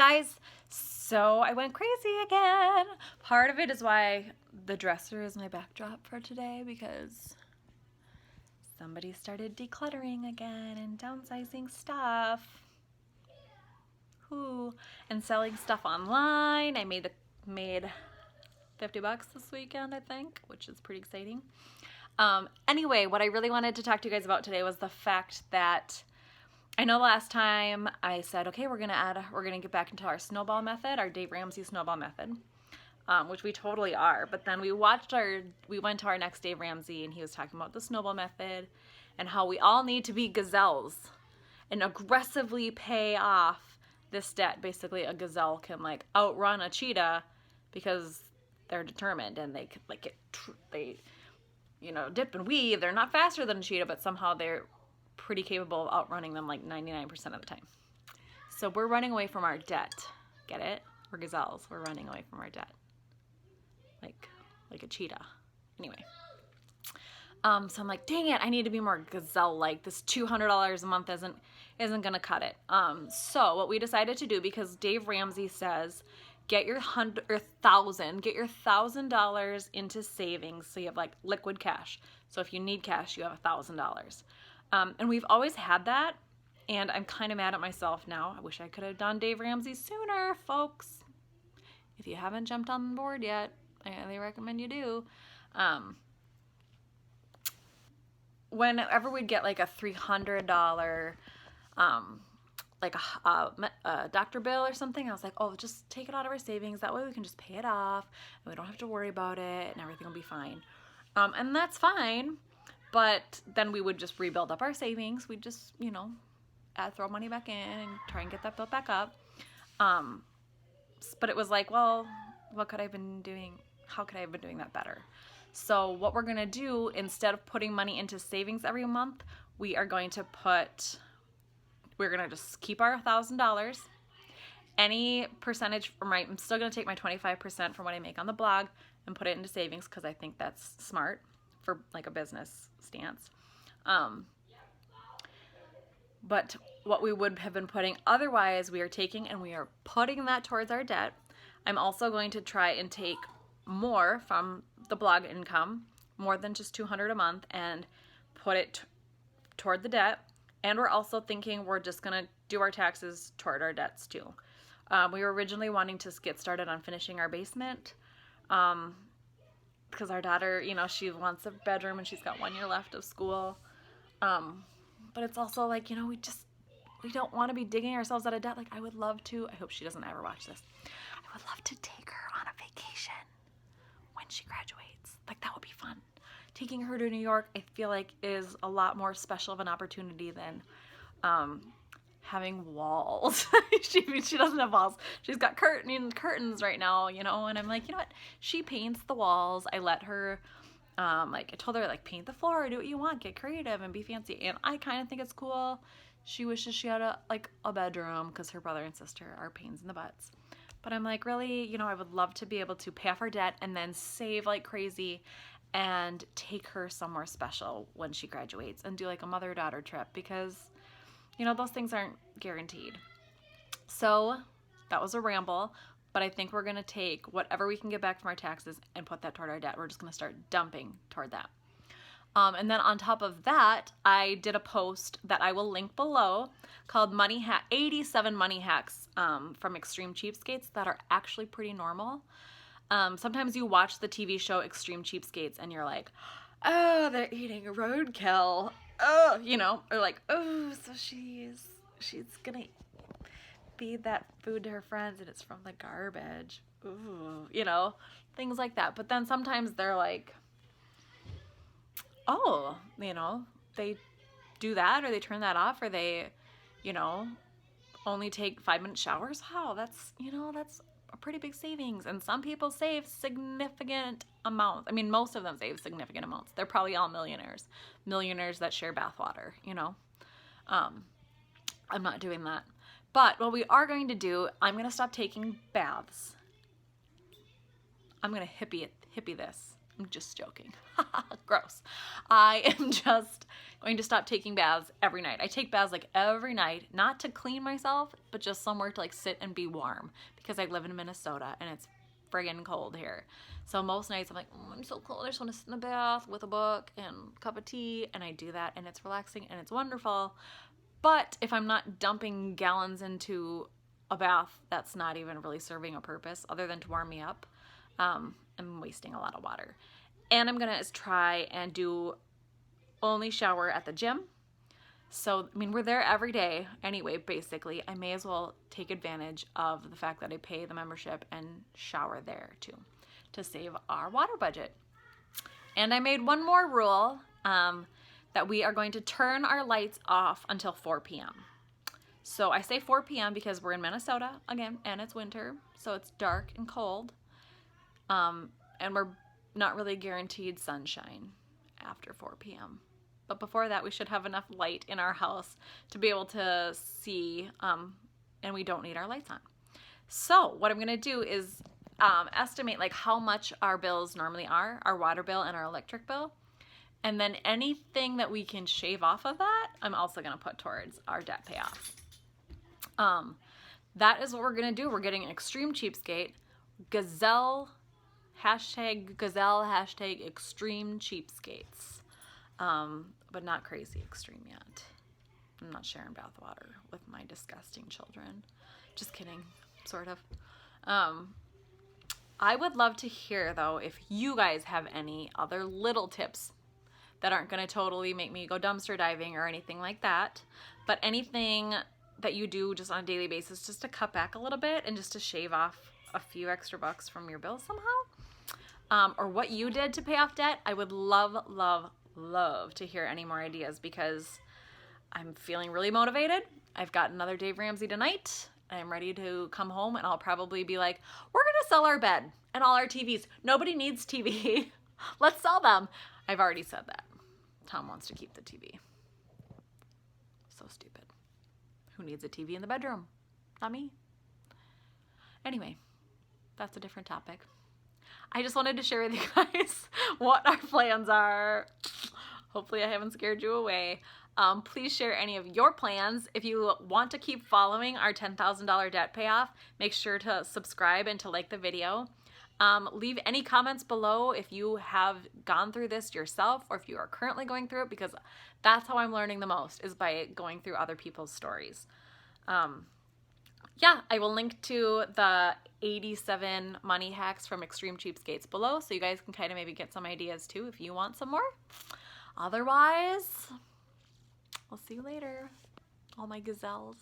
guys, so I went crazy again. Part of it is why the dresser is my backdrop for today, because somebody started decluttering again and downsizing stuff. And selling stuff online. I made $50 this weekend, I think, which is pretty exciting. Anyway, what I really wanted to talk to you guys about today was the fact that I know last time I said, okay, we're gonna get back into our snowball method, our Dave Ramsey snowball method, which we totally are. But then we went to our next Dave Ramsey, and he was talking about the snowball method and how we all need to be gazelles and aggressively pay off this debt. Basically, a gazelle can like outrun a cheetah because they're determined, and they dip and weave. They're not faster than a cheetah, but somehow they're pretty capable of outrunning them like 99% of the time. So we're running away from our debt. Get it? We're gazelles. We're running away from our debt. Like a cheetah. Anyway. So I'm like, dang it, I need to be more gazelle-like. This $200 a month isn't gonna cut it. So what we decided to do, because Dave Ramsey says, get your $1,000 into savings, so you have like liquid cash. So if you need cash, you have $1,000. And we've always had that, and I'm kind of mad at myself now. I wish I could have done Dave Ramsey sooner, folks. If you haven't jumped on board yet, I highly recommend you do. Whenever we'd get like a $300 like a doctor bill or something, I was like, oh, just take it out of our savings. That way we can just pay it off, and we don't have to worry about it, and everything will be fine. And that's fine. But then we would just rebuild up our savings. We'd just, throw money back in and try and get that built back up. But it was like, well, what could I have been doing? How could I have been doing that better? So what we're going to do, instead of putting money into savings every month, we're going to just keep our $1,000. Any percentage I'm still going to take my 25% from what I make on the blog and put it into savings, because I think that's smart for like a business stance. But what we would have been putting otherwise, we are taking and we are putting that towards our debt. I'm also going to try and take more from the blog income, more than just $200 a month, and put it toward the debt. And we're also thinking we're just going to do our taxes toward our debts too. We were originally wanting to get started on finishing our basement, because our daughter, she wants a bedroom and she's got 1 year left of school. But it's also like, we don't want to be digging ourselves out of debt. Like, I would love to, I hope she doesn't ever watch this, I would love to take her on a vacation when she graduates. Like, that would be fun. Taking her to New York, I feel like, is a lot more special of an opportunity than having walls. she doesn't have walls. She's got curtains right now, and I'm like, you know what? She paints the walls. I let her, I told her, like, paint the floor, do what you want, get creative and be fancy. And I kind of think it's cool. She wishes she had a bedroom, because her brother and sister are pains in the butts. But I'm like, really, I would love to be able to pay off our debt and then save like crazy and take her somewhere special when she graduates and do like a mother-daughter trip, because those things aren't guaranteed. So that was a ramble, but I think we're going to take whatever we can get back from our taxes and put that toward our debt. We're just going to start dumping toward that. And then on top of that, I did a post that I will link below called 87 money hacks from Extreme Cheapskates that are actually pretty normal. Sometimes you watch the TV show Extreme Cheapskates and you're like, oh, they're eating roadkill. Oh, or like, oh, so she's gonna feed that food to her friends and it's from the garbage. Ooh, things like that. But then sometimes they're like, oh, they do that, or they turn that off, or they, only take 5-minute showers. How? That's a pretty big savings. And some people save significant amounts. I mean, most of them save significant amounts. They're probably all millionaires that share bathwater, I'm not doing that. But what we are going to do, I'm going to stop taking baths. I'm going to hippie this. I'm just joking. Gross. I am just going to stop taking baths every night. I take baths like every night, not to clean myself, but just somewhere to like sit and be warm because I live in Minnesota and it's friggin' cold here. So most nights I'm like, oh, I'm so cold. I just want to sit in the bath with a book and a cup of tea, and I do that, and it's relaxing and it's wonderful. But if I'm not dumping gallons into a bath that's not even really serving a purpose other than to warm me up, I'm wasting a lot of water. And I'm gonna try and do only shower at the gym. So, I mean, we're there every day anyway, basically. I may as well take advantage of the fact that I pay the membership and shower there too, to save our water budget. And I made one more rule, that we are going to turn our lights off until 4 p.m. So I say 4 p.m. because we're in Minnesota again, and it's winter, so it's dark and cold. And we're not really guaranteed sunshine after 4 p.m. But before that, we should have enough light in our house to be able to see, and we don't need our lights on. So what I'm gonna do is estimate like how much our bills normally are, our water bill and our electric bill. And then anything that we can shave off of that, I'm also gonna put towards our debt payoff. That is what we're gonna do. We're getting an extreme cheapskate, gazelle, hashtag gazelle, hashtag extreme cheapskates. But not crazy extreme yet. I'm not sharing bathwater with my disgusting children. Just kidding, sort of. I would love to hear though if you guys have any other little tips that aren't gonna totally make me go dumpster diving or anything like that, but anything that you do just on a daily basis just to cut back a little bit and just to shave off a few extra bucks from your bill somehow, or what you did to pay off debt. I would love, love, love to hear any more ideas because I'm feeling really motivated. I've got another Dave Ramsey tonight. I'm ready to come home and I'll probably be like, we're gonna sell our bed and all our TVs. Nobody needs TV. Let's sell them. I've already said that. Tom wants to keep the TV. So stupid. Who needs a TV in the bedroom? Not me. Anyway, that's a different topic. I just wanted to share with you guys what our plans are. Hopefully I haven't scared you away. Please share any of your plans. If you want to keep following our $10,000 debt payoff, make sure to subscribe and to like the video. Leave any comments below if you have gone through this yourself or if you are currently going through it, because that's how I'm learning the most, is by going through other people's stories. Yeah, I will link to the 87 money hacks from Extreme Cheapskates below, so you guys can kind of maybe get some ideas too if you want some more. Otherwise, we'll see you later, all my gazelles.